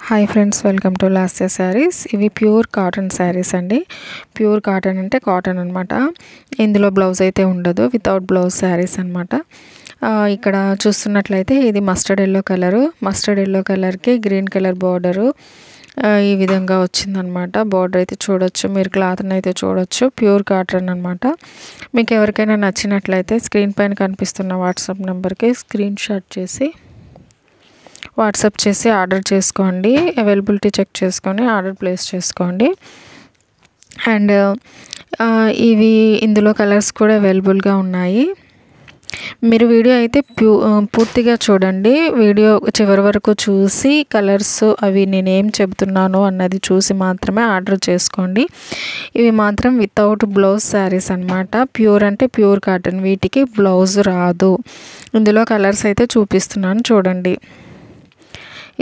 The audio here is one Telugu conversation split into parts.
Hi friends, welcome to Lasya saris. ఇవి ప్యూర్ కాటన్ శారీస్ అండి. ప్యూర్ కాటన్ అంటే కాటన్ అనమాట. ఇందులో బ్లౌజ్ అయితే ఉండదు, వితౌట్ బ్లౌజ్ శారీస్ అనమాట. ఇక్కడ చూస్తున్నట్లయితే ఇది mustard yellow colour. Mustard yellow కలర్కి గ్రీన్ కలర్ బార్డరు ఈ విధంగా వచ్చిందనమాట. బార్డర్ అయితే చూడొచ్చు, మీరు క్లాత్ని అయితే చూడొచ్చు. ప్యూర్ కాటన్ అనమాట. మీకు ఎవరికైనా నచ్చినట్లయితే స్క్రీన్ పైన కనిపిస్తున్న వాట్సాప్ నెంబర్కి స్క్రీన్ షాట్ చేసి వాట్సాప్ చేసి ఆర్డర్ చేసుకోండి. అవైలబిలిటీ చెక్ చేసుకొని ఆర్డర్ ప్లేస్ చేసుకోండి. అండ్ ఇవి ఇందులో కలర్స్ కూడా అవైలబుల్గా ఉన్నాయి. మీరు వీడియో అయితే పూర్తిగా చూడండి. వీడియో చివరి వరకు చూసి కలర్స్ అవి నేనేం చెబుతున్నాను అన్నది చూసి మాత్రమే ఆర్డర్ చేసుకోండి. ఇవి మాత్రం వితౌట్ బ్లౌజ్ శారీస్ అనమాట. ప్యూర్ అంటే ప్యూర్ కాటన్, వీటికి బ్లౌజ్ రాదు. ఇందులో కలర్స్ అయితే చూపిస్తున్నాను చూడండి.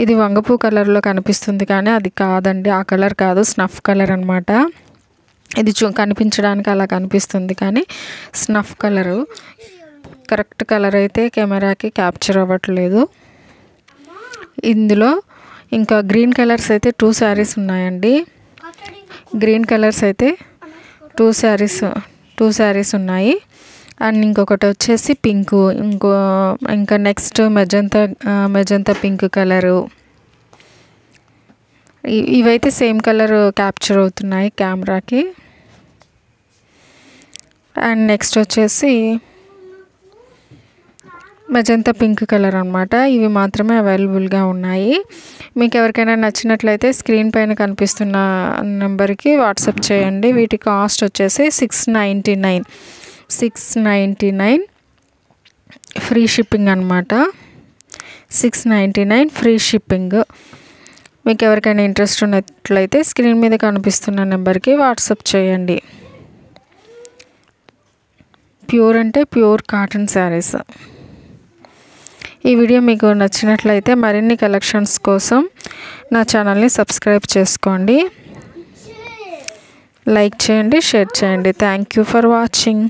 ఇది వంగపూ కలర్లో కనిపిస్తుంది, కానీ అది కాదండి. ఆ కలర్ కాదు, స్నఫ్ కలర్ అనమాట. ఇది కనిపించడానికి అలా కనిపిస్తుంది, కానీ స్నఫ్ కలరు. కరెక్ట్ కలర్ అయితే కెమెరాకి క్యాప్చర్ అవ్వట్లేదు. ఇందులో ఇంకా గ్రీన్ కలర్స్ అయితే 2 శారీస్ ఉన్నాయండి. గ్రీన్ కలర్స్ అయితే 2 శారీస్ ఉన్నాయి. అండ్ ఇంకొకటి వచ్చేసి పింకు, ఇంకా నెక్స్ట్ మెజంతా పింక్ కలరు. ఇవైతే సేమ్ కలర్ క్యాప్చర్ అవుతున్నాయి కెమెరాకి. అండ్ నెక్స్ట్ వచ్చేసి మెజంతా పింక్ కలర్ అనమాట. ఇవి మాత్రమే అవైలబుల్గా ఉన్నాయి. మీకు ఎవరికైనా నచ్చినట్లయితే స్క్రీన్ పైన కనిపిస్తున్న నెంబర్కి వాట్సాప్ చేయండి. వీటి కాస్ట్ వచ్చేసి $699 ఫ్రీ షిప్పింగ్ అనమాట. $699 ఫ్రీ షిప్పింగ్. మీకు ఎవరికైనా ఇంట్రెస్ట్ ఉన్నట్లయితే స్క్రీన్ మీద కనిపిస్తున్న నెంబర్కి వాట్సాప్ చేయండి. ప్యూర్ అంటే ప్యూర్ కాటన్ శారీస్. ఈ వీడియో మీకు నచ్చినట్లయితే మరిన్ని కలెక్షన్స్ కోసం నా ఛానల్ని సబ్స్క్రైబ్ చేసుకోండి, లైక్ చేయండి, షేర్ చేయండి. Thank you for watching.